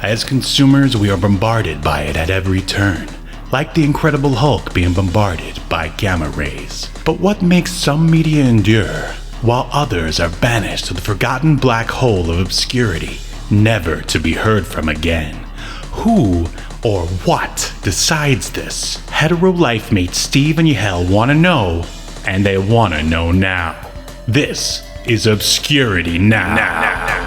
As consumers, we are bombarded by it at every turn, like the Incredible Hulk being bombarded by gamma rays. But what makes some media endure, while others are banished to the forgotten black hole of obscurity, never to be heard from again? Who or what decides this? Hetero life mates Steve and Yahel want to know, and they want to know now. This is Obscurity Now.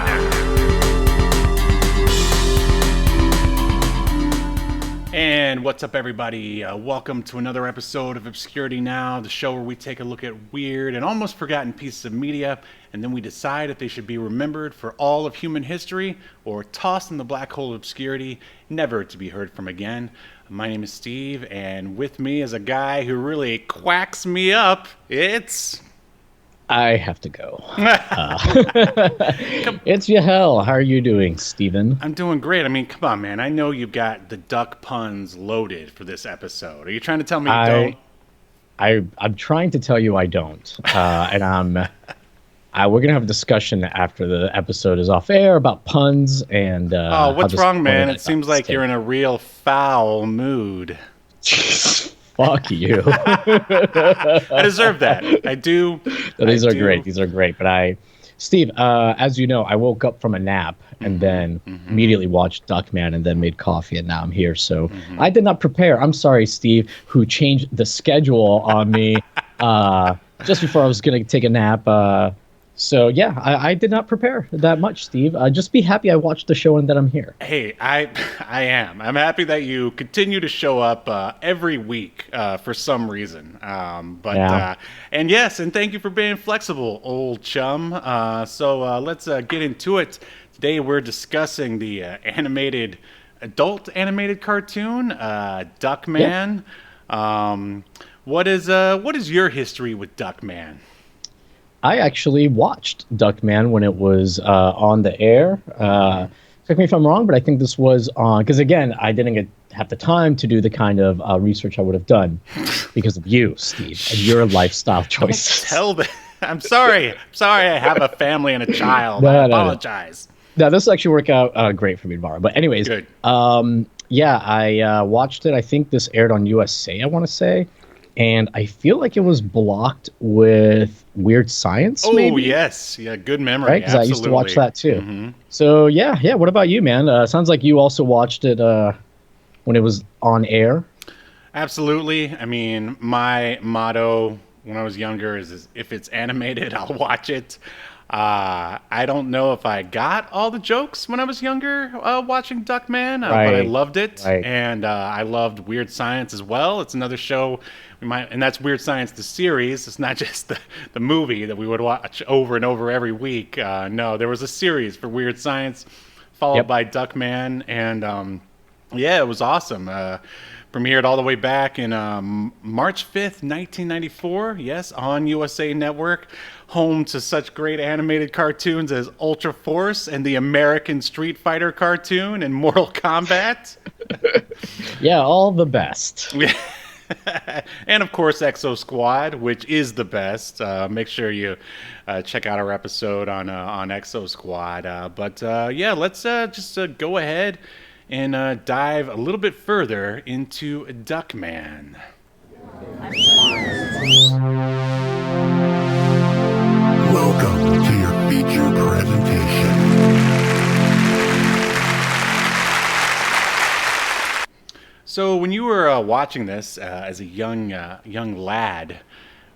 And what's up, everybody? Welcome to another episode of Obscurity Now, the show where we take a look at weird and almost forgotten pieces of media, and then we decide if they should be remembered for all of human history or tossed in the black hole of obscurity, never to be heard from again. My name is Steve, and with me is a guy who really quacks me up. It's... I have to go. It's Yahel. How are you doing, Steven? I'm doing great. I mean, come on, man. I know you've got the duck puns loaded for this episode. Are you trying to tell me you don't? I'm trying to tell you I don't. And we're gonna have a discussion after the episode is off air about puns and. Oh, what's wrong, man? It seems like you're in a real foul mood. Fuck you. I deserve that. I do. These are great. These are great. But Steve, as you know, I woke up from a nap and then immediately watched Duckman and then made coffee, and now I'm here. So I did not prepare. I'm sorry, Steve, who changed the schedule on me just before I was going to take a nap. So, yeah, I did not prepare that much, Steve. Just be happy I watched the show and that I'm here. Hey, I am. I'm happy that you continue to show up every week for some reason. And yes, and thank you for being flexible, old chum. So let's get into it. Today we're discussing the adult animated cartoon, Duckman. Yeah. What is your history with Duckman? I actually watched Duckman when it was on the air. Correct me if I'm wrong, but I think this was on, because again, I didn't have the time to do the kind of research I would have done because of you, Steve, and your lifestyle choices. I'm sorry. I have a family and a child. I apologize. No, this will actually work out great for me tomorrow. But anyways, good. I watched it. I think this aired on USA, I want to say. And I feel like it was blocked with Weird Science, maybe? Oh, yes. Yeah, good memory. Right? Because I used to watch that, too. So, yeah. What about you, man? Sounds like you also watched it when it was on air. Absolutely. I mean, my motto when I was younger is if it's animated, I'll watch it. I don't know if I got all the jokes when I was younger watching Duckman, but I loved it. Right. And I loved Weird Science as well. It's another show and that's Weird Science, the series. It's not just the movie that we would watch over and over every week. No, there was a series for Weird Science followed by Duckman. And it was awesome. Premiered all the way back in March 5th, 1994. Yes, on USA Network. Home to such great animated cartoons as Ultra Force and the American Street Fighter cartoon and Mortal Kombat. Yeah, all the best. And of course Exo Squad, which is the best. Make sure you check out our episode on Exo Squad. Let's just go ahead and dive a little bit further into Duckman. Welcome to your feature presentation. So when you were watching this as a young lad,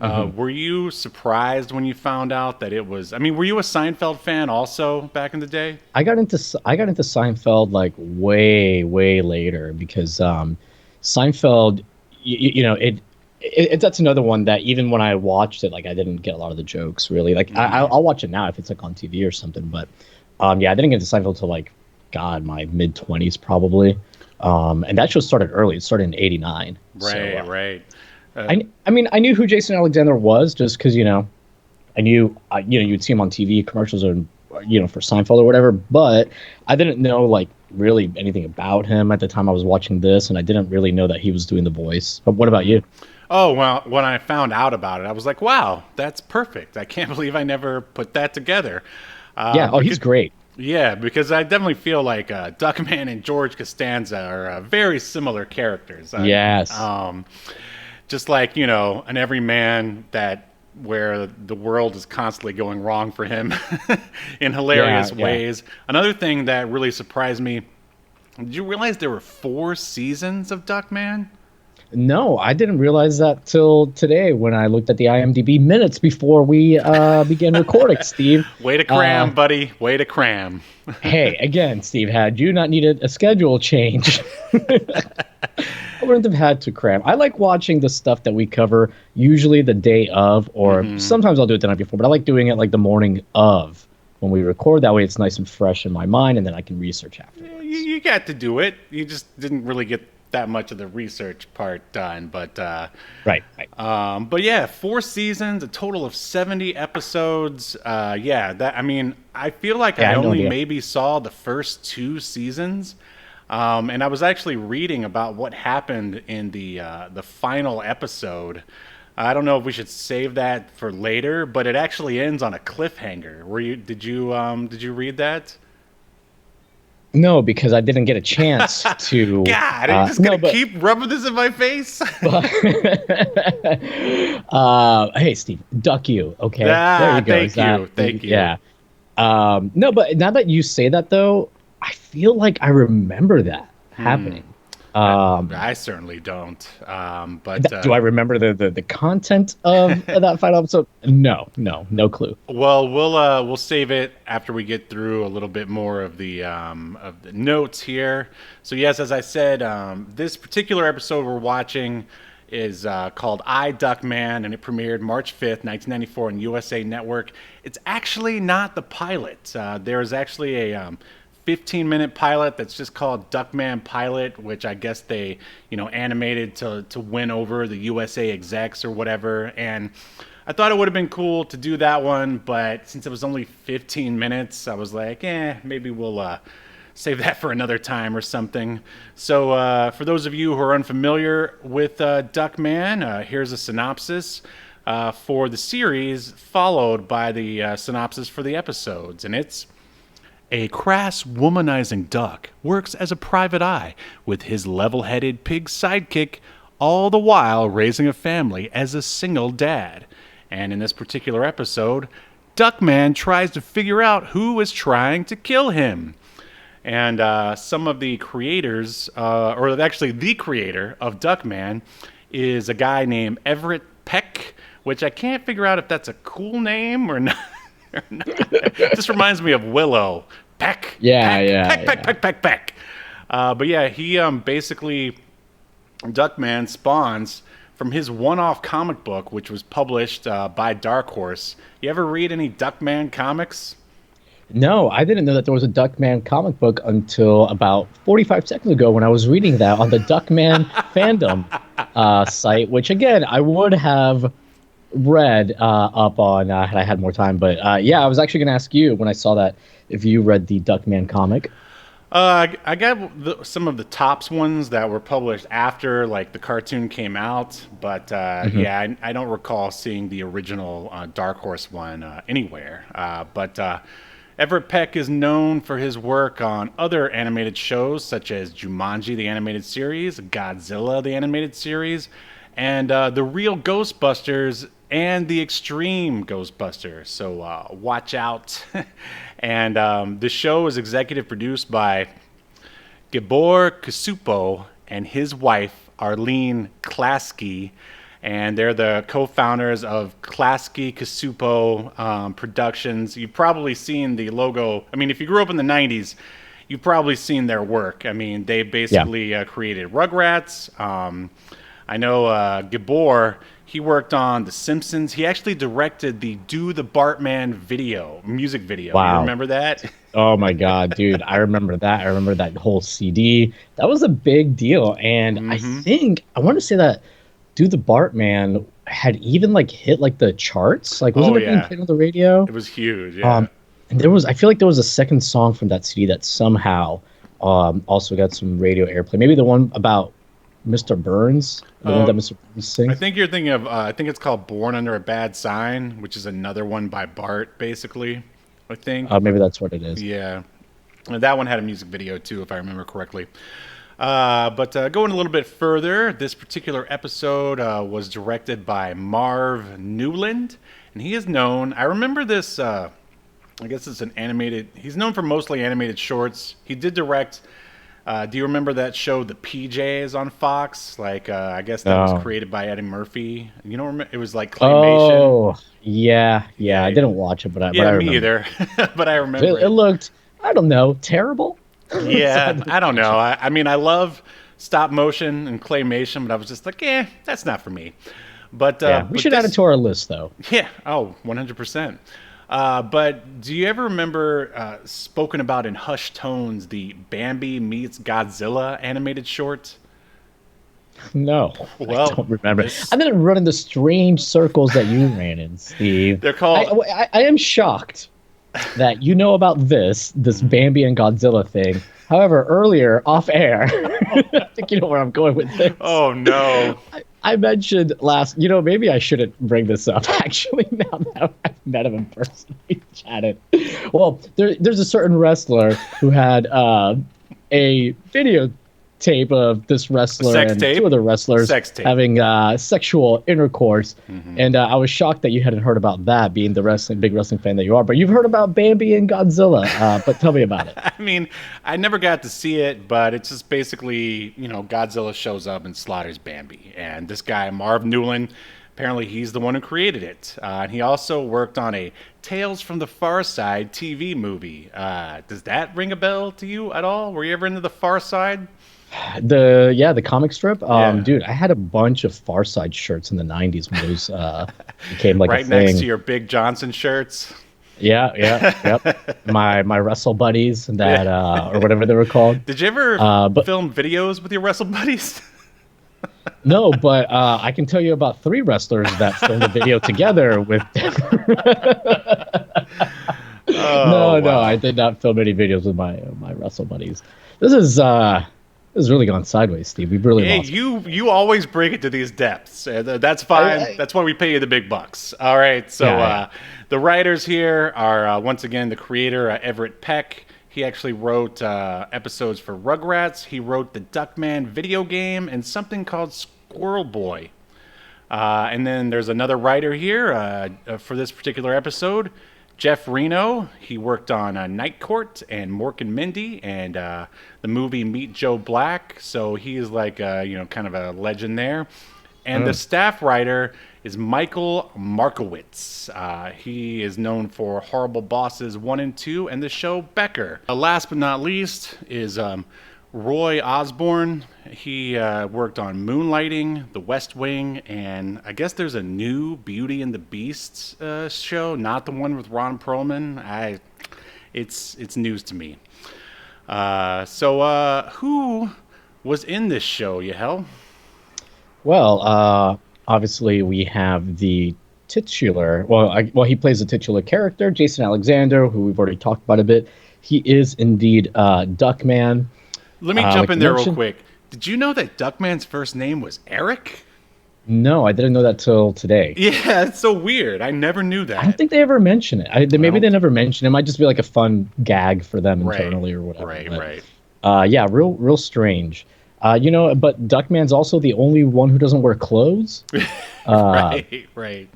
were you surprised when you found out that it was? I mean, were you a Seinfeld fan also back in the day? I got into Seinfeld like way later because Seinfeld, that's another one that even when I watched it, like I didn't get a lot of the jokes really. Like I'll watch it now if it's like on TV or something. But I didn't get to Seinfeld till like my mid-20s probably. And that show started early. It started in '89. Right. I mean, I knew who Jason Alexander was just because, I knew, you'd see him on TV commercials or, for Seinfeld or whatever. But I didn't know, like, really anything about him at the time I was watching this. And I didn't really know that he was doing the voice. But what about you? Oh, well, when I found out about it, I was like, wow, that's perfect. I can't believe I never put that together. He's great. Yeah, because I definitely feel like Duckman and George Costanza are very similar characters. Yes. Just like, an everyman that where the world is constantly going wrong for him in Yeah, hilarious yeah. ways. Another thing that really surprised me, did you realize there were 4 seasons of Duckman? No, I didn't realize that till today when I looked at the IMDb minutes before we began recording, Steve. Way to Uh, cram, buddy. Way to cram. hey, again, Steve, had you not needed a schedule change, I wouldn't have had to cram. I like watching the stuff that we cover usually the day of, or sometimes I'll do it the night before, but I like doing it like the morning of when we record. That way it's nice and fresh in my mind, and then I can research afterwards. You got to do it. You just didn't really get that much of the research part done. Right, right. But yeah, 4 seasons, a total of 70 episodes. Yeah, that I mean, I feel like Yeah, I I had no only idea. maybe saw the first 2 seasons. And I was actually reading about what happened in the final episode. I don't know if we should save that for later, but it actually ends on a cliffhanger. Did you read that? No, because I didn't get a chance to. God, are you just No, gonna but keep rubbing this in my face? hey, Steve, duck you. Okay, there Ah, you go. thank you, thank you. Yeah. No, but now that you say that, though, I feel like I remember that happening. I certainly don't. Do I remember the content of that final episode? No, no clue. Well, we'll save it after we get through a little bit more of the notes here. So yes, as I said, this particular episode we're watching is called I, Duckman, and it premiered March 5th, 1994 on USA Network. It's actually not the pilot. There is actually a 15-minute pilot that's just called Duckman Pilot, which I guess they, animated to win over the USA execs or whatever. And I thought it would have been cool to do that one, but since it was only 15 minutes, I was like, maybe we'll save that for another time or something. So for those of you who are unfamiliar with Duckman, here's a synopsis for the series, followed by the synopsis for the episodes. And it's: a crass, womanizing duck works as a private eye with his level-headed pig sidekick, all the while raising a family as a single dad. And in this particular episode, Duckman tries to figure out who is trying to kill him. And some of the creators, or actually the creator of Duckman, is a guy named Everett Peck, which I can't figure out if that's a cool name or not. It just reminds me of Willow. Peck. Yeah, Peck, yeah, Peck, yeah. Peck, Peck, Peck, Peck. But yeah, he basically, Duckman spawns from his one-off comic book, which was published by Dark Horse. You ever read any Duckman comics? No, I didn't know that there was a Duckman comic book until about 45 seconds ago when I was reading that on the Duckman fandom site, which again, I would have read up on had I had more time. But yeah, I was actually going to ask you when I saw that if you read the Duckman comic. I got some of the tops ones that were published after, like, the cartoon came out, but yeah, I don't recall seeing the original Dark Horse one anywhere. But Everett Peck is known for his work on other animated shows such as Jumanji, the animated series, Godzilla, the animated series, and The Real Ghostbusters and The Extreme Ghostbusters. So watch out. And the show is executive produced by Gabor Kasupo and his wife, Arlene Klasky. And they're the co-founders of Klasky Kasupo Productions. You've probably seen the logo. I mean, if you grew up in the 90s, you've probably seen their work. I mean, they basically created Rugrats. I know Gabor, he worked on The Simpsons. He actually directed the Do the Bartman music video. Wow. You remember that? Oh my God, dude. I remember that. I remember that whole CD. That was a big deal. And I want to say that Do the Bartman had even like hit like the charts. Like wasn't it being played on the radio? It was huge, yeah. And I feel like there was a second song from that CD that somehow also got some radio airplay. Maybe the one about Mr. Burns, the one that Mr. Burns sings. I think you're thinking of, I think it's called Born Under a Bad Sign, which is another one by Bart, basically. I think. Maybe that's what it is. Yeah. And that one had a music video, too, if I remember correctly. But going a little bit further, this particular episode was directed by Marv Newland. And he is known, I remember this, I guess it's an animated, he's known for mostly animated shorts. He did direct, do you remember that show, The PJs on Fox? Like, I guess that was created by Eddie Murphy. You don't remember? It was like claymation. Oh, yeah. I didn't watch it, but I remember. Me either. But I remember it looked, I don't know, terrible. Yeah, I don't know. I mean, I love stop motion and claymation, but I was just like, that's not for me. But we should add it to our list, though. Yeah. Oh, 100%. But do you ever remember spoken about in hushed tones the Bambi meets Godzilla animated short? No, well, I don't remember. I didn't run in the strange circles that you ran in, Steve. They're called. I am shocked that you know about this Bambi and Godzilla thing. However, earlier off air, I think you know where I'm going with this. Oh no! I mentioned maybe I shouldn't bring this up. Actually, now that I've met him in person, we chatted. Well, there's a certain wrestler who had a videotape of this wrestler and two other wrestlers having sexual intercourse, and I was shocked that you hadn't heard about that, being the big wrestling fan that you are. But you've heard about Bambi and Godzilla. But tell me about it. I mean, I never got to see it, but it's just basically, Godzilla shows up and slaughters Bambi, and this guy Marv Newland, apparently he's the one who created it, and he also worked on a Tales from the Far Side TV movie. Does that ring a bell to you at all? Were you ever into the Far Side? The comic strip. Dude, I had a bunch of Far Side shirts in the 90s when those became like right a thing. Next to your Big Johnson shirts. Yep. My Wrestle Buddies that or whatever they were called. Did you ever film videos with your Wrestle Buddies? No, but I can tell you about 3 wrestlers that filmed a video together with them. No, I did not film any videos with my Wrestle Buddies. This has really gone sideways, Steve. We've really lost. You always bring it to these depths. That's fine. That's why we pay you the big bucks. All right. So the writers here are, once again, the creator, Everett Peck. He actually wrote episodes for Rugrats. He wrote the Duckman video game and something called Squirrel Boy. And then there's another writer here for this particular episode, Jeff Reno. He worked on Night Court and Mork and Mindy and the movie Meet Joe Black. So he's like, kind of a legend there. And the staff writer is Michael Markowitz. He is known for Horrible Bosses 1 and 2 and the show Becker. Last but not least is Roy Osborne. He worked on Moonlighting, The West Wing, and I guess there's a new Beauty and the Beast show, not the one with Ron Perlman. It's news to me. So who was in this show, Yahel? Well, obviously we have the titular. He plays the titular character, Jason Alexander, who we've already talked about a bit. He is indeed Duckman. Let me jump in there real quick. Did you know that Duckman's first name was Eric? No, I didn't know that till today. Yeah, it's so weird. I never knew that. I don't think they ever mention it. Maybe they never mention it. It might just be like a fun gag for them internally or whatever. Right. Yeah, real strange. But Duckman's also the only one who doesn't wear clothes. Right.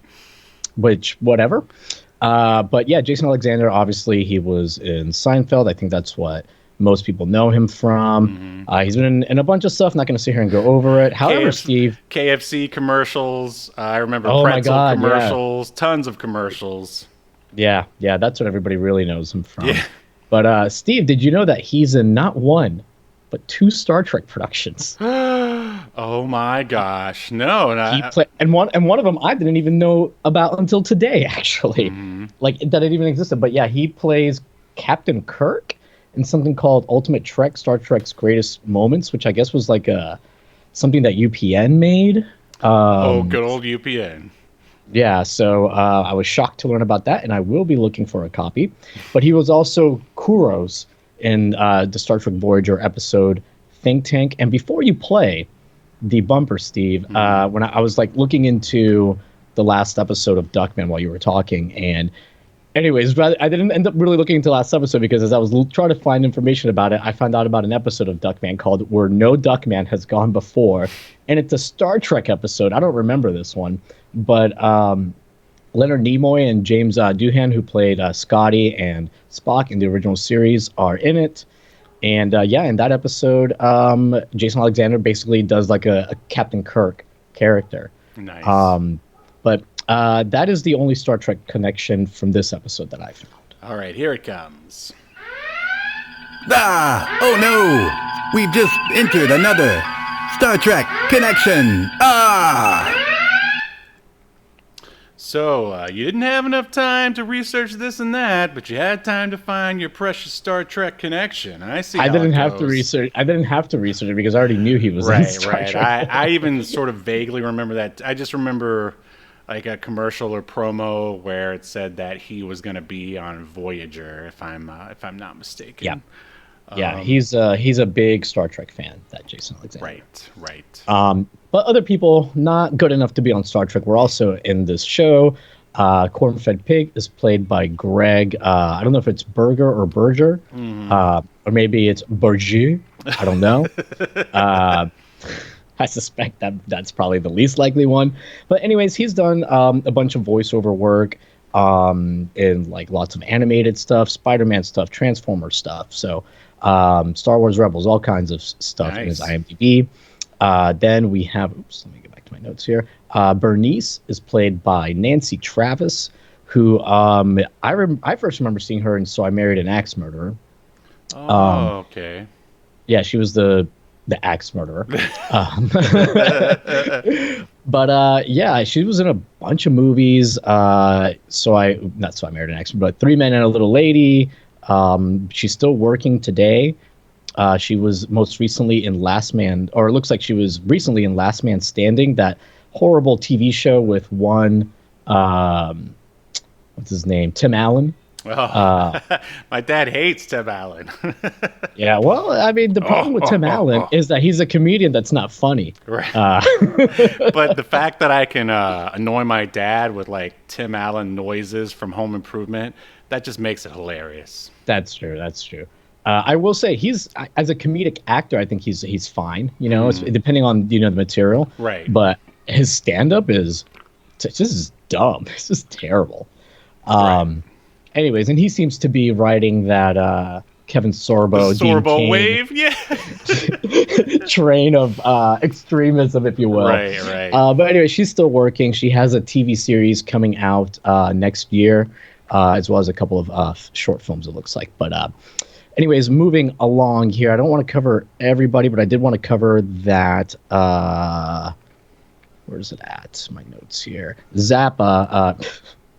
Which, whatever. But yeah, Jason Alexander, obviously, he was in Seinfeld. I think that's what most people know him from. He's been in a bunch of stuff. Not going to sit here and go over it. However, Steve, KFC commercials. I remember pretzel commercials. Tons of commercials. Yeah, that's what everybody really knows him from. Yeah. But Steve, did you know that he's in not one, but 2 Star Trek productions? Oh my gosh, no! And one of them I didn't even know about until today, actually, like that it even existed. But yeah, he plays Captain Kirk in something called Ultimate Trek: Star Trek's Greatest Moments, which I guess was like something that UPN made. Good old UPN. Yeah, so I was shocked to learn about that, and I will be looking for a copy. But he was also Kuros in the Star Trek Voyager episode Think Tank. And before you play the bumper, Steve, when I was like looking into the last episode of Duckman while you were talking, and Anyways, I didn't end up really looking into last episode because as I was trying to find information about it, I found out about an episode of Duckman called Where No Duckman Has Gone Before. And it's a Star Trek episode. I don't remember this one. But Leonard Nimoy and James Doohan, who played Scotty and Spock in the original series, are in it. And in that episode, Jason Alexander basically does like a Captain Kirk character. Nice. But that is the only Star Trek connection from this episode that I found. All right, here it comes. Ah! Oh no! We've just entered another Star Trek connection! Ah! So, you didn't have enough time to research this and that, but you had time to find your precious Star Trek connection. I see. I didn't have to research it because I already knew he was in Star Trek. I even sort of vaguely remember that. I just remember like a commercial or promo where it said that he was going to be on Voyager, if I'm not mistaken. Yeah. Yeah, he's a big Star Trek fan, that Jason Alexander. Right. But other people not good enough to be on Star Trek were also in this show. Corn-fed Pig is played by Greg. I don't know if it's Berger or Berger, or maybe it's Berger. I don't know. I suspect that's probably the least likely one. But anyways, he's done a bunch of voiceover work in like lots of animated stuff, Spider-Man stuff, Transformer stuff. So Star Wars Rebels, all kinds of stuff in his IMDb. Then we have, let me get back to my notes here. Bernice is played by Nancy Travis, who I first remember seeing her in So I Married an Axe Murderer. Oh, okay. Yeah, she was the axe murderer. But she was in a bunch of movies. Not So I Married an Axe Murderer, but Three Men and a Little Lady. She's still working today. She was most recently in Last Man, or it looks like she was recently in Last Man Standing, that horrible TV show with one, what's his name? Tim Allen. Oh, my dad hates Tim Allen. Yeah, well, I mean, the problem with Tim Allen is that he's a comedian that's not funny. Right. But the fact that I can annoy my dad with like Tim Allen noises from Home Improvement, that just makes it hilarious. That's true. I will say he's, as a comedic actor, I think he's fine. You know, it's depending on the material. Right. But his stand-up is just dumb. It's just terrible. Right. Anyways, and he seems to be writing that Kevin Sorbo, Sorbo wave, yeah, train of extremism, if you will. Right. But anyway, she's still working. She has a TV series coming out next year, as well as a couple of short films, it looks like. But anyways, moving along here, I don't want to cover everybody, but I did want to cover that. Where's it at? My notes here. Zappa.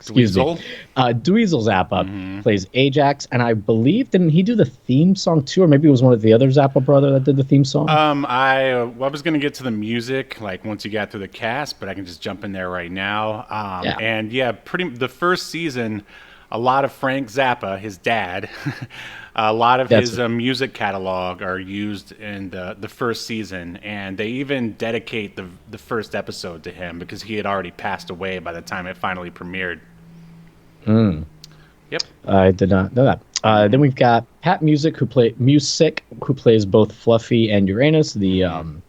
Excuse me. Dweezil Zappa plays Ajax, and I believe, didn't he do the theme song too, or maybe it was one of the other Zappa brother that did the theme song? I was going to get to the music like once you got through the cast, but I can just jump in there right now. And the first season, a lot of Frank Zappa, his dad, a lot of his music catalog are used in the first season, and they even dedicate the first episode to him because he had already passed away by the time it finally premiered. Yep. I did not know that. Then we've got Pat Music, who plays both Fluffy and Uranus, the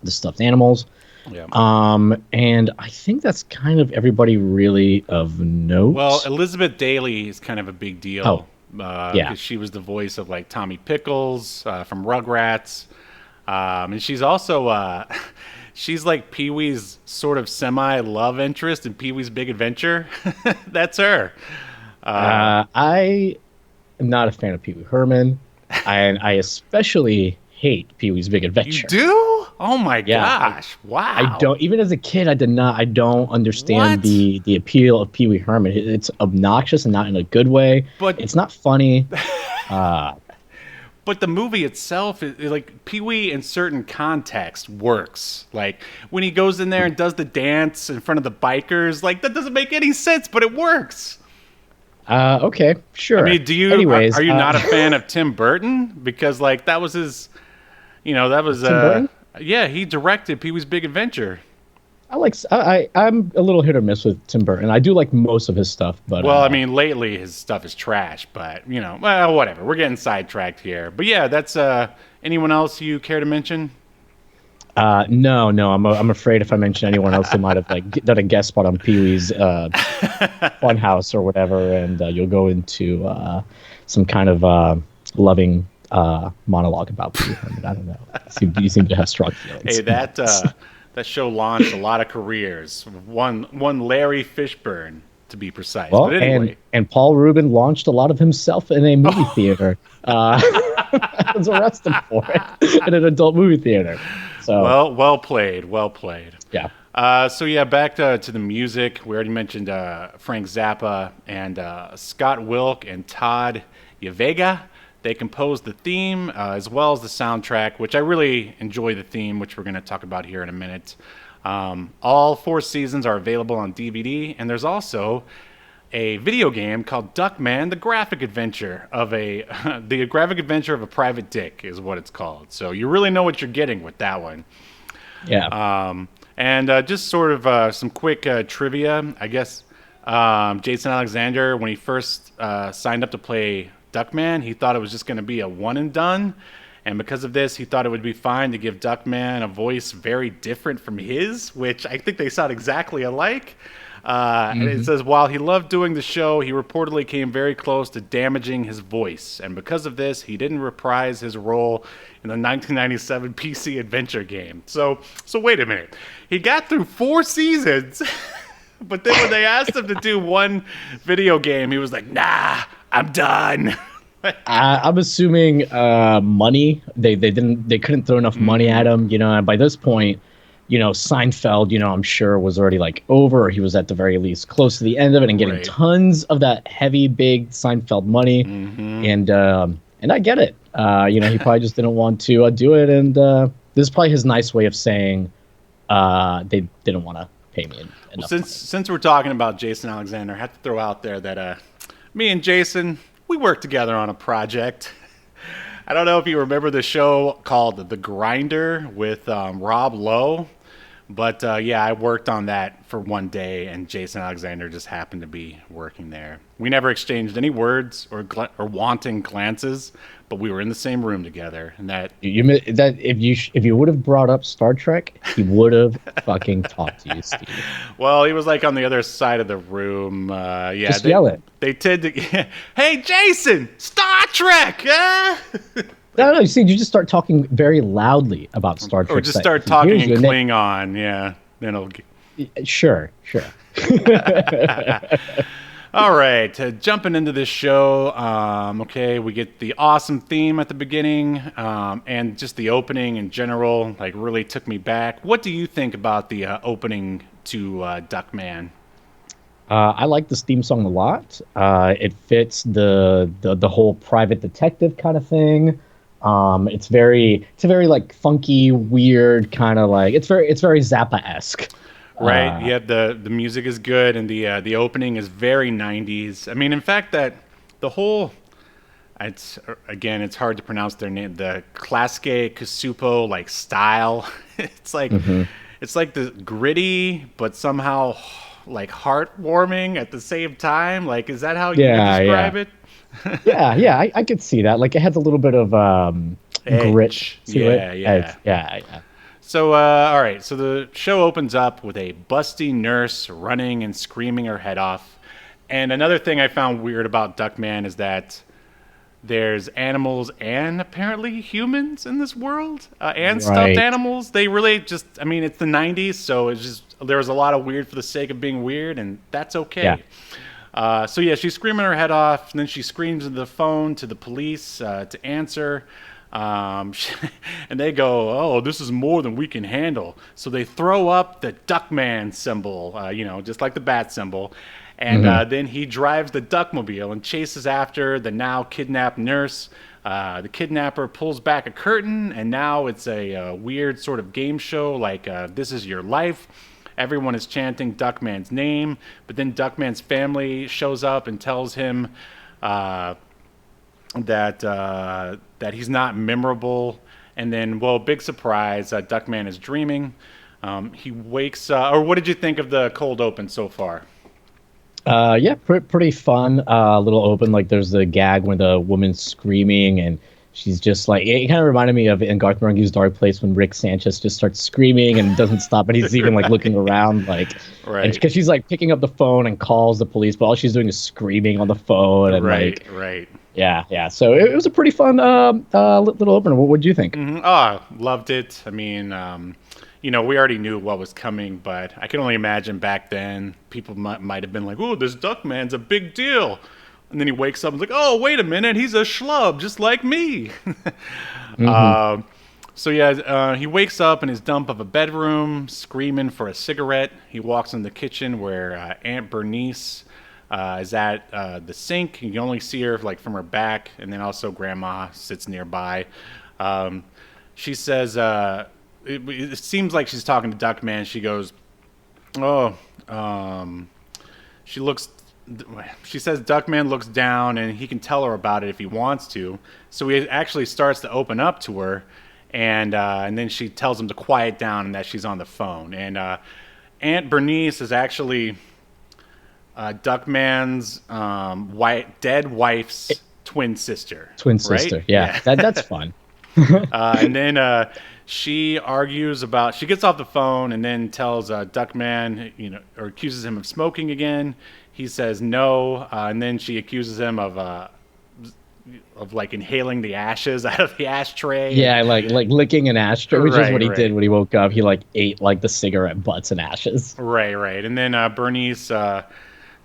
stuffed animals. Yeah. And I think that's kind of everybody really of note. Well, Elizabeth Daily is kind of a big deal. Because she was the voice of like Tommy Pickles from Rugrats, and she's also she's like Pee-wee's sort of semi-love interest in Pee-wee's Big Adventure. That's her. I am not a fan of Pee-wee Herman, and I especially hate Pee-wee's Big Adventure. You do? Oh my gosh! Wow. I don't. Even as a kid, I don't understand the appeal of Pee-wee Herman. It's obnoxious and not in a good way. But it's not funny. But the movie itself, like Pee-wee in certain context works. Like when he goes in there and does the dance in front of the bikers, like that doesn't make any sense, but it works. Okay, sure. I mean, are you not a fan of Tim Burton? Because like that was his, that was Tim Burton? Yeah, he directed Pee-wee's Big Adventure. I'm a little hit or miss with Tim Burton. I do like most of his stuff, but Well, I mean, lately his stuff is trash, but well, whatever. We're getting sidetracked here. But yeah, that's anyone else you care to mention? no, no, I'm afraid if I mention anyone else, they might have like done a guest spot on Pee Wee's Funhouse or whatever, and you'll go into some kind of loving monologue about Pee Wee Herman. I don't know. You seem to have strong feelings. Hey, that show launched a lot of careers. One Larry Fishburne, to be precise. Well, But anyway, and Paul Rubin launched a lot of himself in a movie theater. I was arrested for it in an adult movie theater. So well played, well played. yeah. So yeah, back to the music. We already mentioned Frank Zappa and Scott Wilk and Todd Yavega. They composed the theme as well as the soundtrack, which I really enjoy the theme, which we're going to talk about here in a minute. All 4 seasons are available on DVD, and there's also a video game called Duckman: The Graphic Adventure of the Graphic Adventure of a Private Dick is what it's called. So you really know what you're getting with that one. Yeah. And just sort of some quick trivia, I guess. Jason Alexander, when he first signed up to play Duckman, he thought it was just going to be a one and done. And because of this, he thought it would be fine to give Duckman a voice very different from his, which I think they sound exactly alike. And it says, while he loved doing the show, he reportedly came very close to damaging his voice. And because of this, he didn't reprise his role in the 1997 PC adventure game. So wait a minute. He got through 4 seasons, but then when they asked him to do one video game, he was like, nah, I'm done. I'm assuming money. They couldn't throw enough money at him, and by this point, Seinfeld, I'm sure was already like over, or he was at the very least close to the end of it and getting tons of that heavy, big Seinfeld money. And I get it. He probably just didn't want to do it. And this is probably his nice way of saying they didn't want to pay me enough. Well, since we're talking about Jason Alexander, I have to throw out there that me and Jason, we worked together on a project. I don't know if you remember the show called The Grinder with Rob Lowe, but yeah, I worked on that for one day, and Jason Alexander just happened to be working there. We never exchanged any words or wanting glances, but we were in the same room together, and that if you would have brought up Star Trek, he would have fucking talked to you, Steve. Well, he was like on the other side of the room. Yeah, just yell it. They tend to. Hey, Jason, Star Trek. No, see, you just start talking very loudly about Star Trek. Or just start talking in Klingon, yeah. Then it'll. Sure. All right, jumping into this show, okay, we get the awesome theme at the beginning, and just the opening in general, like, really took me back. What do you think about the opening to Duckman? I like this theme song a lot. It fits the whole private detective kind of thing. It's very like funky, weird kind of like it's very Zappa-esque. Right. Yeah. The music is good, and the opening is very 90s. I mean, in fact, that the whole it's hard to pronounce their name. The Claske Kasupo like style. It's like it's like the gritty, but somehow like heartwarming at the same time. Like, is that how you would describe it? yeah, I could see that. Like, it has a little bit of grit to it. Yeah. So, all right. So the show opens up with a busty nurse running and screaming her head off. And another thing I found weird about Duckman is that there's animals and apparently humans in this world, and stuffed animals. They really just, I mean, it's the 90s, so it's just, there was a lot of weird for the sake of being weird, and that's okay. Yeah. So yeah, she's screaming her head off, and then she screams into the phone to the police to answer. And they go, oh, this is more than we can handle. So they throw up the Duckman symbol, just like the bat symbol. And then he drives the Duckmobile and chases after the now kidnapped nurse. The kidnapper pulls back a curtain, and now it's a weird sort of game show like This Is Your Life. Everyone is chanting Duckman's name, but then Duckman's family shows up and tells him that he's not memorable. And then, well, big surprise, Duckman is dreaming. He wakes or what did you think of the cold open so far? Yeah, pretty fun. Little open, like there's the gag when the woman's screaming and she's just like, it kind of reminded me of in Garth Marenghi's Dark Place when Rick Sanchez just starts screaming and doesn't stop, and he's even like looking around, like, and because she's like picking up the phone and calls the police, but all she's doing is screaming on the phone and right. Yeah. So it was a pretty fun little opener. What do you think? Mm-hmm. Oh, loved it. I mean, we already knew what was coming, but I can only imagine back then people might have been like, "Oh, this Duckman's a big deal," and then he wakes up and is like, "Oh, wait a minute, he's a schlub just like me." He wakes up in his dump of a bedroom, screaming for a cigarette. He walks in the kitchen where Aunt Bernice is at the sink. You can only see her like from her back, and then also Grandma sits nearby. She says, it seems like she's talking to Duckman. She goes, "Oh," she says Duckman looks down and he can tell her about it if he wants to. So he actually starts to open up to her, and then she tells him to quiet down and that she's on the phone. And Aunt Bernice is actually Duckman's dead wife's twin sister. Twin sister, right? yeah. That's fun. And then she gets off the phone and then tells Duckman, or accuses him of smoking again. He says no, and then she accuses him of like inhaling the ashes out of the ashtray. Yeah, like licking an ashtray, which is what he did when he woke up. He like ate like the cigarette butts and ashes. Right. And then Bernice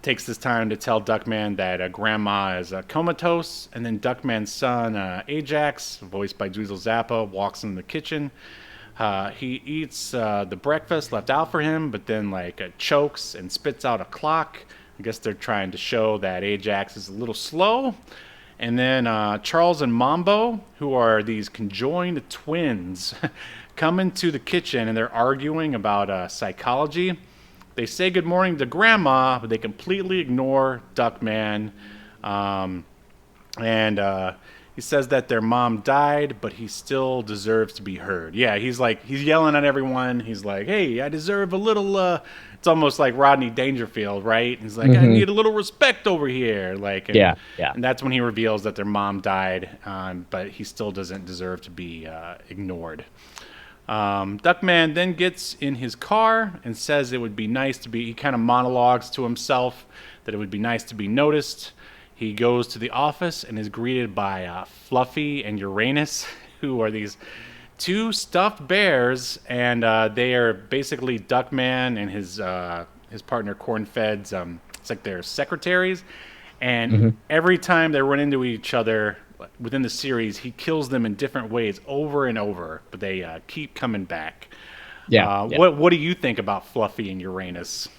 takes this time to tell Duckman that Grandma is comatose, and then Duckman's son, Ajax, voiced by Dweezil Zappa, walks in the kitchen. He eats the breakfast left out for him, but then chokes and spits out a clock. I guess they're trying to show that Ajax is a little slow. And then Charles and Mambo, who are these conjoined twins, come into the kitchen and they're arguing about psychology. They say good morning to Grandma, but they completely ignore Duckman. And he says that their mom died, but he still deserves to be heard. Yeah, he's yelling at everyone. He's like, "Hey, I deserve a little," it's almost like Rodney Dangerfield, right? He's like, "I need a little respect over here." Yeah. And that's when he reveals that their mom died, but he still doesn't deserve to be ignored. Duckman then gets in his car and says it would be nice to be, he kind of monologues to himself that it would be nice to be noticed. He goes to the office and is greeted by Fluffy and Uranus, who are these two stuffed bears, and they are basically Duckman and his partner Cornfed's, it's like their secretaries, and every time they run into each other within the series, he kills them in different ways over and over, but they keep coming back. What do you think about Fluffy and Uranus?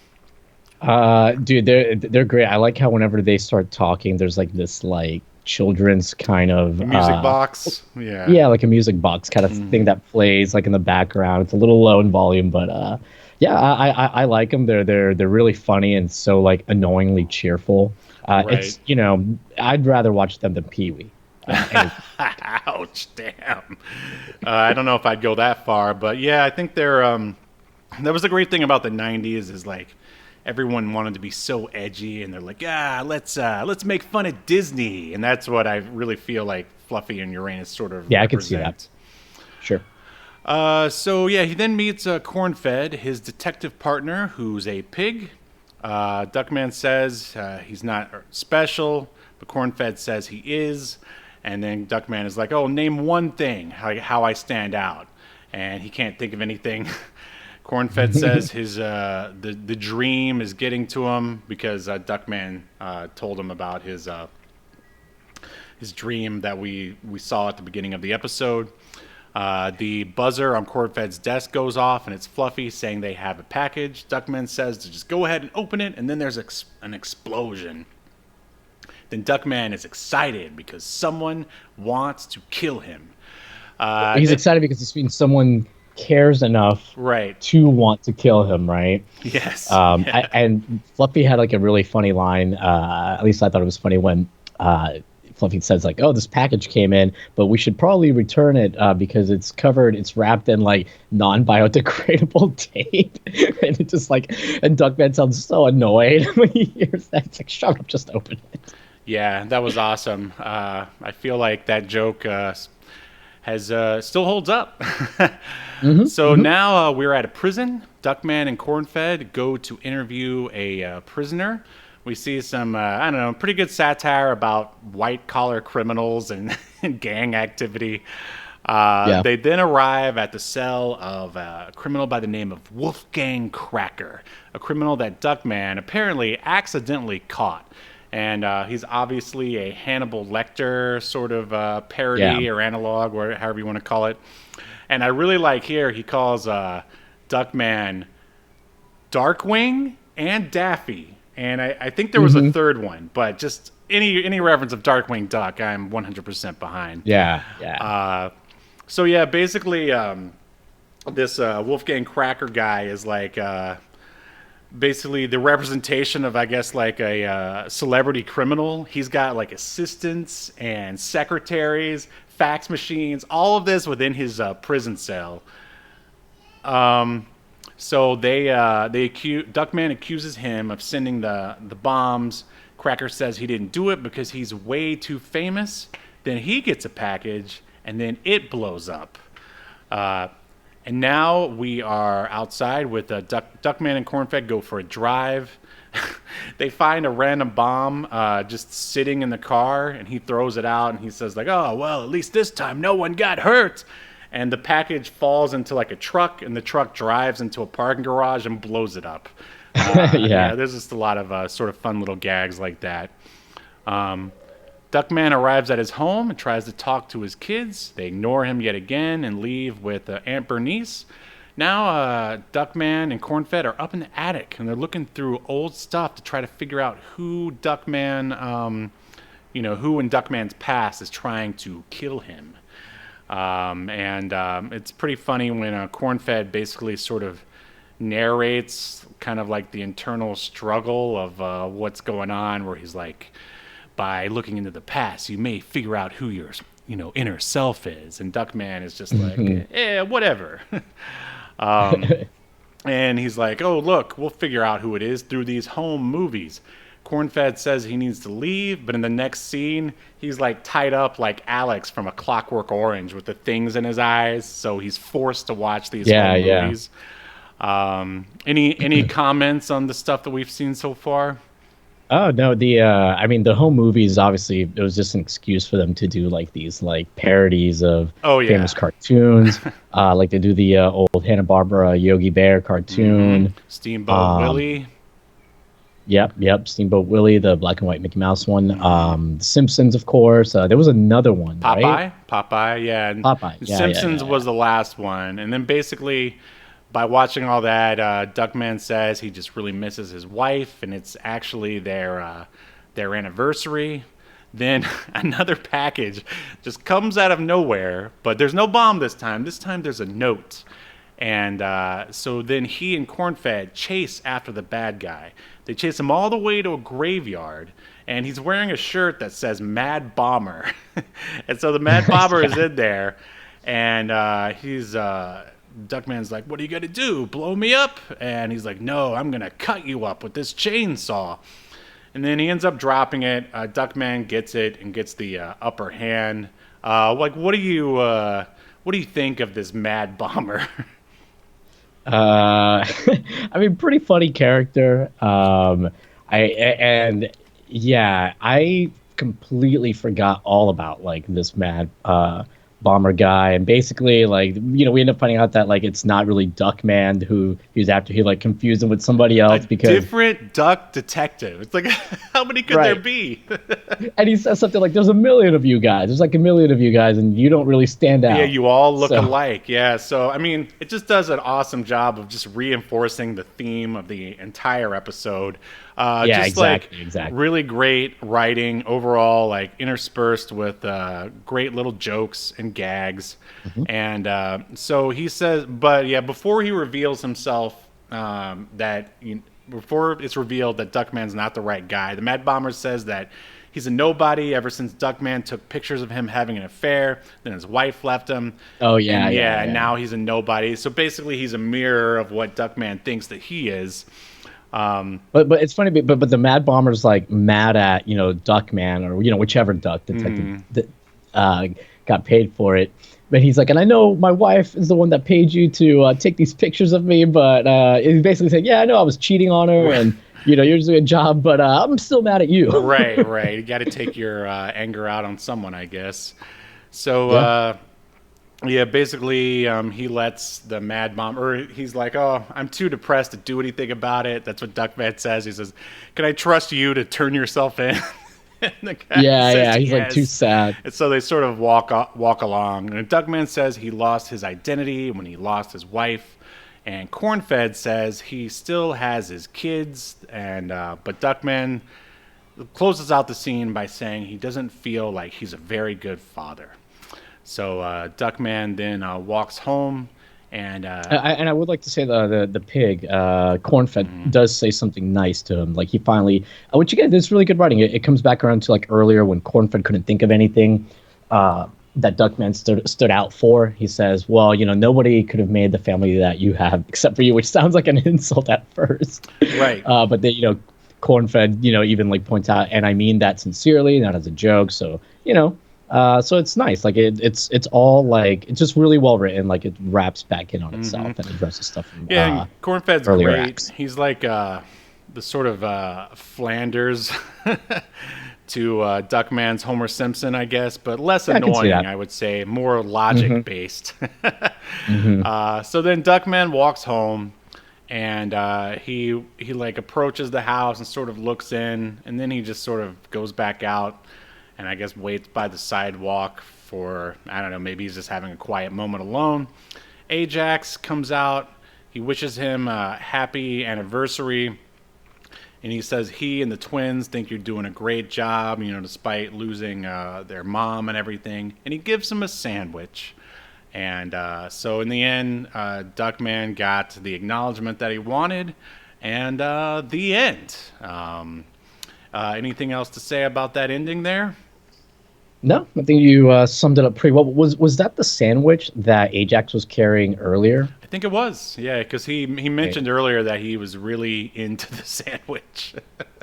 Dude, they're great. I like how whenever they start talking, there's like this like children's kind of music box. Yeah, like a music box kind of thing that plays like in the background. It's a little low in volume, but I like them. They're really funny and so like annoyingly cheerful. It's I'd rather watch them than Pee-wee. Ouch, damn. I don't know if I'd go that far, but yeah, I think they're that was the great thing about the 90s is like everyone wanted to be so edgy, and they're like, let's make fun of Disney, and that's what I really feel like Fluffy and Uranus sort of represent. I can see that. Sure. He then meets Cornfed, his detective partner, who's a pig. Duckman says he's not special, but Cornfed says he is. And then Duckman is like, "Oh, name one thing, how I stand out." And he can't think of anything. Cornfed says his the dream is getting to him because Duckman told him about his dream that we saw at the beginning of the episode. The buzzer on Cornfed's desk goes off, and it's Fluffy saying they have a package. Duckman says to just go ahead and open it, and then there's an explosion. Then Duckman is excited because someone wants to kill him. He's excited because this means someone cares enough to want to kill him, right? Yes. And Fluffy had like a really funny line. At least I thought it was funny when Fluffy says like, "Oh, this package came in, but we should probably return it because it's wrapped in like non-biodegradable tape." And it just like, and Duckman sounds so annoyed when he hears that. It's like, "Shut up, just open it." Yeah, that was awesome. I feel like that joke has still holds up. So now we're at a prison. Duckman and Cornfed go to interview a prisoner. We see some, I don't know, pretty good satire about white-collar criminals and, and gang activity. They then arrive at the cell of a criminal by the name of Wolfgang Cracker, a criminal that Duckman apparently accidentally caught. And he's obviously a Hannibal Lecter sort of parody or analog, or however you want to call it. And I really like here, he calls Duckman Darkwing and Daffy. And I think there was a third one, but just any reference of Darkwing Duck, I'm 100% behind. Yeah. So yeah, basically, this Wolfgang Cracker guy is like basically the representation of, I guess, like a celebrity criminal. He's got like assistants and secretaries, fax machines, all of this within his prison cell. So Duckman accuses him of sending the bombs. Cracker says he didn't do it because he's way too famous. Then he gets a package, and then it blows up. And now we are outside with Duckman and Cornfed go for a drive. They find a random bomb just sitting in the car, and he throws it out, and he says like, "Oh, well, at least this time no one got hurt." And the package falls into like a truck, and the truck drives into a parking garage and blows it up. There's just a lot of sort of fun little gags like that. Duckman arrives at his home and tries to talk to his kids. They ignore him yet again and leave with Aunt Bernice. Now Duckman and Cornfed are up in the attic, and they're looking through old stuff to try to figure out who Duckman, who in Duckman's past is trying to kill him. It's pretty funny when Cornfed basically sort of narrates kind of like the internal struggle of what's going on, where he's like, by looking into the past, you may figure out who your inner self is. And Duckman is just like, whatever. And he's like, oh, look, we'll figure out who it is through these home movies. Cornfed says he needs to leave, but in the next scene, he's like tied up like Alex from A Clockwork Orange with the things in his eyes, so he's forced to watch these home movies. Any comments on the stuff that we've seen so far? Oh no, the home movies, obviously it was just an excuse for them to do like these like parodies of famous cartoons. Like they do the old Hanna-Barbera Yogi Bear cartoon. Steamboat Willie. Yep. Steamboat Willie, the black and white Mickey Mouse one. The Simpsons, of course. There was another one, right? Popeye, yeah. Popeye. Simpsons was the last one. And then basically, by watching all that, Duckman says he just really misses his wife, and it's actually their anniversary. Then another package just comes out of nowhere, but there's no bomb this time. This time there's a note. And so then he and Cornfed chase after the bad guy. They chase him all the way to a graveyard, and he's wearing a shirt that says Mad Bomber. And so the Mad Bomber is in there, and Duckman's like, what are you going to do? Blow me up? And he's like, no, I'm going to cut you up with this chainsaw. And then he ends up dropping it. Duckman gets it and gets the upper hand. What do you think of this Mad Bomber? Pretty funny character. I completely forgot all about like this Mad Bomber guy, and basically like we end up finding out that like it's not really Duckman who he's after. He like confused him with somebody else because different duck detective. It's like, how many could there be? And he says something like, there's a million of you guys, and you don't really stand out. Yeah, you all look alike. Yeah, so I mean, it just does an awesome job of just reinforcing the theme of the entire episode. Exactly. Really great writing overall, like interspersed with great little jokes and gags. And so he says, but yeah, before he reveals himself that before it's revealed that Duckman's not the right guy. The Mad Bomber says that he's a nobody ever since Duckman took pictures of him having an affair. Then his wife left him. Oh, yeah, and yeah. now he's a nobody. So basically, he's a mirror of what Duckman thinks that he is. But it's funny, but the Mad Bomber's like mad at Duckman or whichever Duck detective that got paid for it. But he's like, and I know my wife is the one that paid you to take these pictures of me, but he's basically saying, yeah, I know I was cheating on her, and you're doing a job, but I'm still mad at you. Right. You got to take your anger out on someone, I guess. So. Yeah, basically, he lets the Mad Bomber, or he's like, oh, I'm too depressed to do anything about it. That's what Duckman says. He says, can I trust you to turn yourself in? And the guy says he's yes. like too sad. And so they sort of walk along. And Duckman says he lost his identity when he lost his wife. And Cornfed says he still has his kids. And but Duckman closes out the scene by saying he doesn't feel like he's a very good father. So Duckman then walks home, and I would like to say the pig, Cornfed, does say something nice to him. Like he finally, which again, this is really good writing. It comes back around to like earlier when Cornfed couldn't think of anything that Duckman stood out for. He says, well, nobody could have made the family that you have except for you, which sounds like an insult at first. Right. But then, Cornfed, even like points out, and I mean that sincerely, not as a joke. So, so it's nice. Like it's all like it's just really well written. Like it wraps back in on itself and addresses stuff. From, Cornfed's earlier great. acts. He's like the sort of Flanders to Duckman's Homer Simpson, I guess, but less annoying. I would say more logic based. So then Duckman walks home. And he like approaches the house and sort of looks in, and then he just sort of goes back out. And I guess waits by the sidewalk for, I don't know, maybe he's just having a quiet moment alone. Ajax comes out. He wishes him a happy anniversary. And he says he and the twins think you're doing a great job, despite losing their mom and everything. And he gives him a sandwich. And so in the end, Duckman got the acknowledgement that he wanted. And the end. Anything else to say about that ending there? No, I think you summed it up pretty well. Was that the sandwich that Ajax was carrying earlier? I think it was, yeah, because he mentioned earlier that he was really into the sandwich.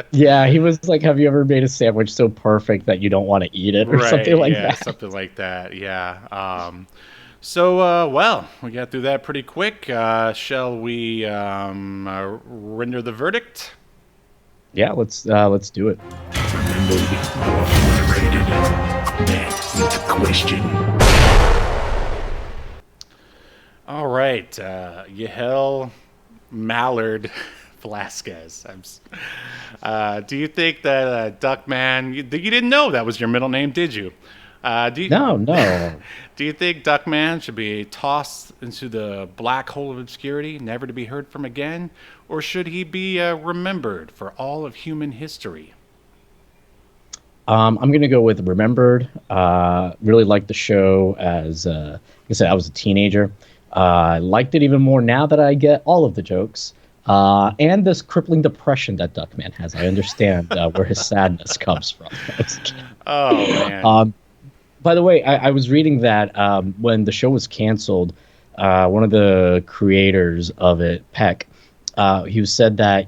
Yeah, he was like, have you ever made a sandwich so perfect that you don't want to eat it or something like that? Something like that, yeah. So, well, we got through that pretty quick. Shall we render the verdict? Yeah, let's do it. Remember, before rated, that is the question. All right, Yahel Velazquez. Do you think that Duckman? You didn't know that was your middle name, did you? No. Do you think Duckman should be tossed into the black hole of obscurity, never to be heard from again, or should he be remembered for all of human history? I'm going to go with remembered. Really liked the show as, like I said, I was a teenager. Liked it even more now that I get all of the jokes. And this crippling depression that Duckman has. I understand where his sadness comes from. Oh, man. By the way, I was reading that when the show was canceled, one of the creators of it, Peck, he said that,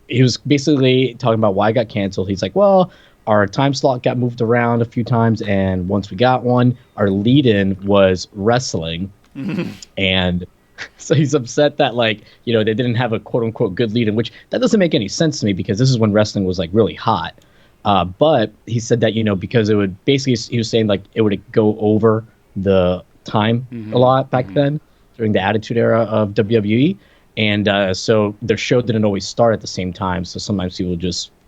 he was basically talking about why it got canceled. He's like, well, our time slot got moved around a few times, and once we got one, our lead-in was wrestling. And so he's upset that, like, they didn't have a quote-unquote good lead-in, which that doesn't make any sense to me because this is when wrestling was, like, really hot. But he said that, because it would basically, he was saying, like, it would go over the time a lot back then during the Attitude Era of WWE. And so their show didn't always start at the same time. So sometimes people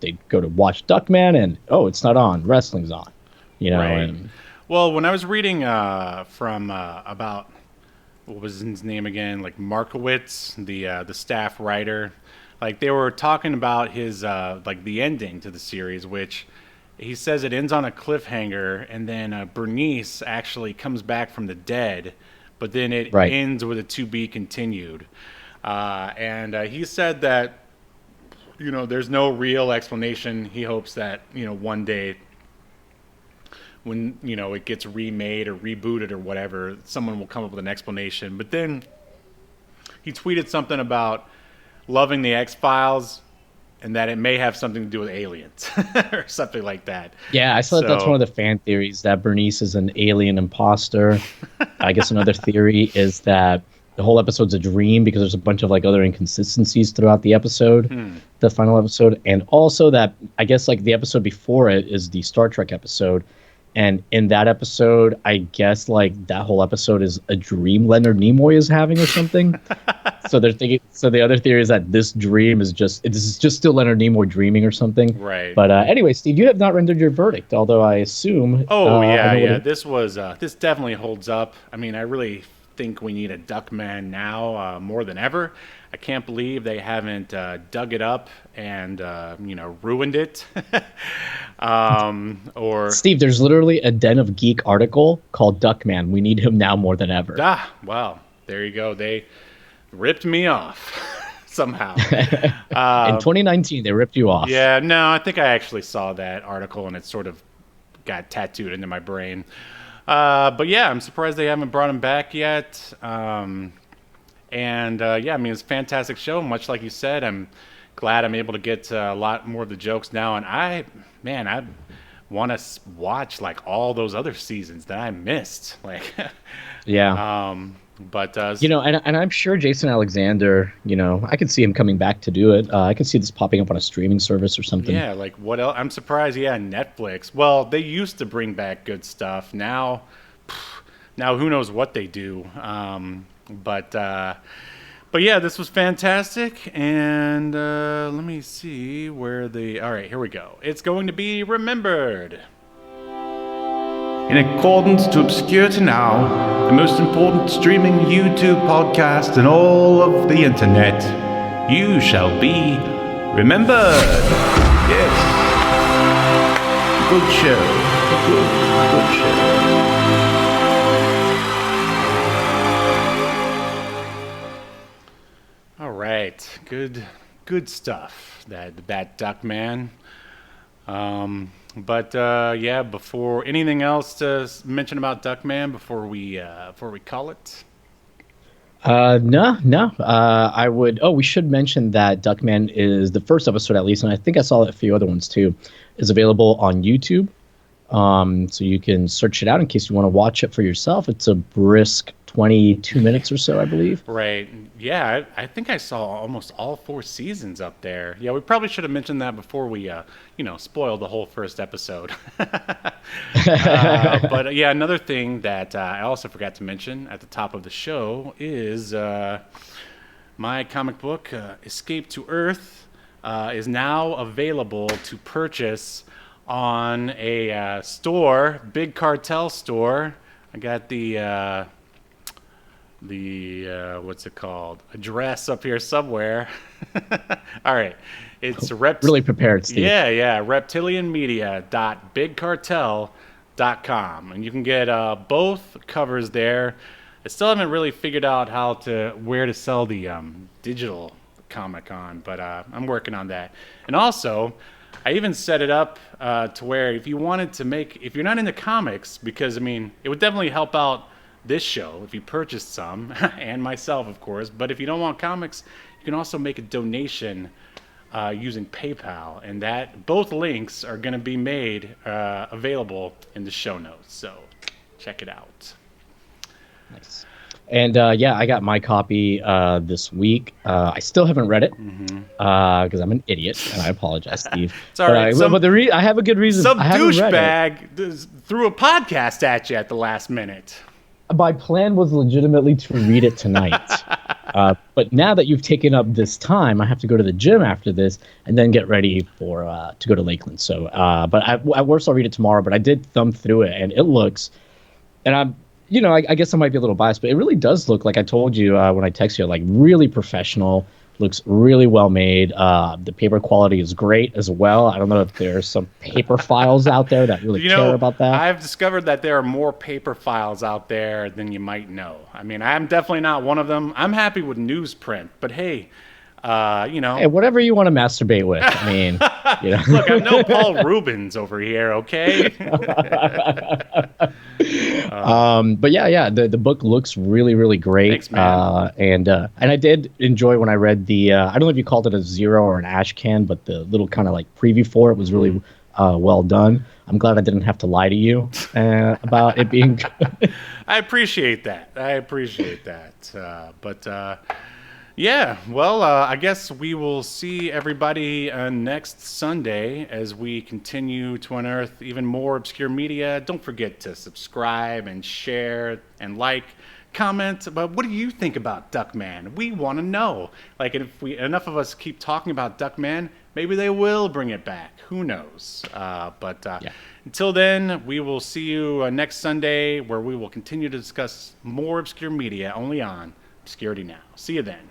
they'd go to watch Duckman and, oh, it's not on. Wrestling's on. Right. And, well, when I was reading from about, what was his name again? Like Markowitz, the staff writer. Like they were talking about his, like the ending to the series, which he says it ends on a cliffhanger. And then Bernice actually comes back from the dead. But then it ends with a to be continued. And he said that there's no real explanation. He hopes that, one day when, it gets remade or rebooted or whatever, someone will come up with an explanation. But then he tweeted something about loving the X-Files and that it may have something to do with aliens or something like that. Yeah, I saw that's one of the fan theories, that Bernice is an alien imposter. I guess another theory is that the whole episode's a dream because there's a bunch of other inconsistencies throughout the episode, the final episode. And also that I guess the episode before it is the Star Trek episode. And in that episode, I guess that whole episode is a dream Leonard Nimoy is having or something. So they're thinking. So the other theory is that this dream is just still Leonard Nimoy dreaming or something. Right. But anyway, Steve, you have not rendered your verdict, although I assume. This definitely holds up. I mean, I really think we need a Duckman now more than ever. I can't believe they haven't dug it up and ruined it. Or Steve, there's literally a Den of Geek article called Duckman. We need him now more than ever. Well, there you go. They ripped me off somehow. In 2019, they ripped you off. Yeah, no, I think I actually saw that article and it sort of got tattooed into my brain. But yeah, I'm surprised they haven't brought him back yet. It's a fantastic show. Much like you said, I'm glad I'm able to get a lot more of the jokes now. And I want to watch all those other seasons that I missed. Yeah. And I'm sure Jason Alexander, I could see him coming back to do it. I could see this popping up on a streaming service or something. Yeah, what else? I'm surprised. Yeah, Netflix. Well, they used to bring back good stuff. Now who knows what they do. But yeah, this was fantastic. And let me see where all right, here we go. It's going to be remembered. In accordance to Obscurity Now, the most important streaming YouTube podcast in all of the internet, you shall be remembered. Yes. Good show. Good show. All right, good stuff. That Duckman. Before anything else to mention about Duckman before we call it. No. I would. Oh, we should mention that Duckman is the first episode, at least, and I think I saw a few other ones too. Is available on YouTube. So you can search it out in case you want to watch it for yourself. It's a brisk 22 minutes or so, I believe. Right. Yeah, I think I saw almost all 4 seasons up there. Yeah, we probably should have mentioned that before we, spoiled the whole first episode. But yeah, another thing that I also forgot to mention at the top of the show is my comic book, Escape to Earth, is now available to purchase on a store, Big Cartel store. I got the what's it called? Address up here somewhere. All right. It's really prepared, Steve. Yeah. reptilianmedia.bigcartel.com. And you can get both covers there. I still haven't really figured out where to sell the digital comic on, but I'm working on that. And also, I even set it up to where if you're not into comics, because it would definitely help out this show if you purchased some, and myself, of course. But if you don't want comics, you can also make a donation using PayPal, and both links are going to be made available in the show notes. So check it out. Nice. And I got my copy this week. I still haven't read it because I'm an idiot, and I apologize, Steve. It's all right. I have a good reason. Some douchebag threw a podcast at you at the last minute. My plan was legitimately to read it tonight. But now that you've taken up this time, I have to go to the gym after this and then get ready to go to Lakeland. So, but at worst, I'll read it tomorrow. But I did thumb through it, and it looks, and I guess I might be a little biased, but it really does look, like I told you when I texted you, really professional. Looks really well made. The paper quality is great as well. I don't know if there's some paper files out there that really care about that. I've discovered that there are more paper files out there than you might know. I'm definitely not one of them. I'm happy with newsprint, but hey, Hey, whatever you want to masturbate with. I mean, Look, I'm no Paul Rubens over here, okay? But yeah, the book looks really, really great. Thanks, man. And I did enjoy when I read the I don't know if you called it a zero or an ash can, but the little kind of like preview for it was really well done. I'm glad I didn't have to lie to you about it being good. I appreciate that. Yeah, well, I guess we will see everybody next Sunday as we continue to unearth even more obscure media. Don't forget to subscribe and share and like, comment about what do you think about Duckman? We want to know. Like, if enough of us keep talking about Duckman, maybe they will bring it back. Who knows? Until then, we will see you next Sunday, where we will continue to discuss more obscure media only on Obscurity Now. See you then.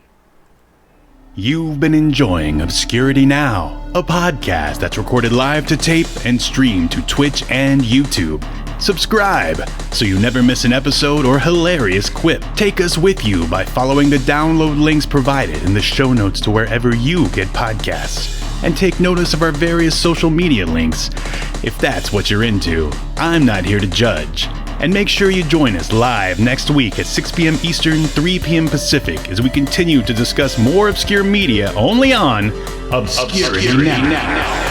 You've been enjoying Obscurity Now, a podcast that's recorded live to tape and streamed to Twitch and YouTube. Subscribe so you never miss an episode or hilarious quip. Take us with you by following the download links provided in the show notes to wherever you get podcasts. And take notice of our various social media links if that's what you're into. I'm not here to judge. And make sure you join us live next week at 6 p.m. Eastern, 3 p.m. Pacific as we continue to discuss more obscure media only on Obscurity Now.